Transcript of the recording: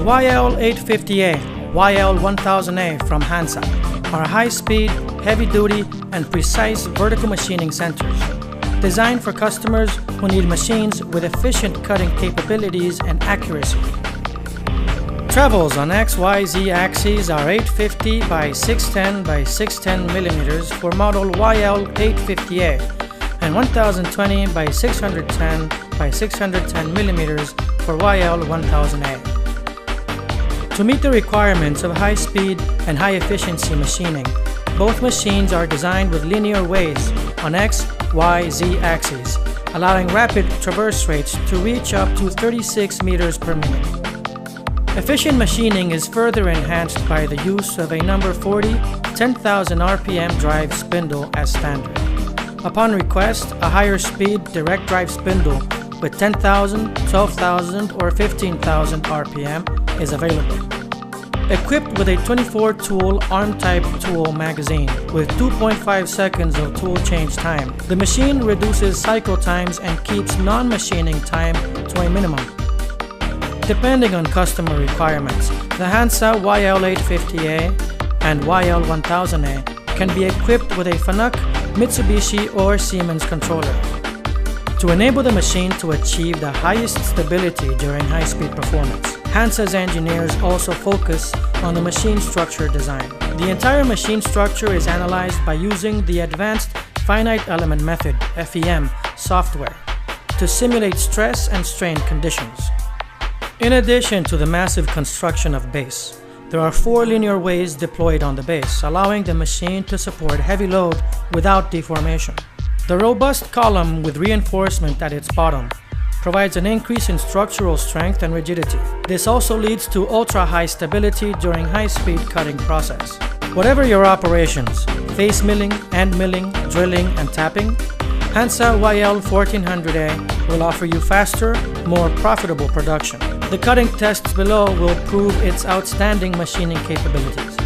YL850A, YL1000A from Hansa are high-speed, heavy-duty, and precise vertical machining centers, designed for customers who need machines with efficient cutting capabilities and accuracy. Travels on XYZ axes are 850 by 610 by 610 mm for model YL850A and 1020 by 610 by 610 mm for YL1000A. To meet the requirements of high-speed and high-efficiency machining, both machines are designed with linear ways on X, Y, Z axes, allowing rapid traverse rates to reach up to 36 meters per minute. Efficient machining is further enhanced by the use of a number 40 10,000 RPM drive spindle as standard. Upon request, a higher speed direct drive spindle with 10,000, 12,000, or 15,000 RPM is available. Equipped with a 24-tool arm-type tool magazine with 2.5 seconds of tool change time, the machine reduces cycle times and keeps non-machining time to a minimum. Depending on customer requirements, the Hansa YL850A and YL1000A can be equipped with a Fanuc, Mitsubishi, or Siemens controller to enable the machine to achieve the highest stability during high-speed performance. Hansa's engineers also focus on the machine structure design. The entire machine structure is analyzed by using the Advanced Finite Element Method (FEM) software to simulate stress and strain conditions. In addition to the massive construction of base, there are 4 linear ways deployed on the base, allowing the machine to support heavy load without deformation. The robust column with reinforcement at its bottom provides an increase in structural strength and rigidity. This also leads to ultra-high stability during high-speed cutting process. Whatever your operations, face milling, end milling, drilling, and tapping, Hansa YL1400A will offer you faster, more profitable production. The cutting tests below will prove its outstanding machining capabilities.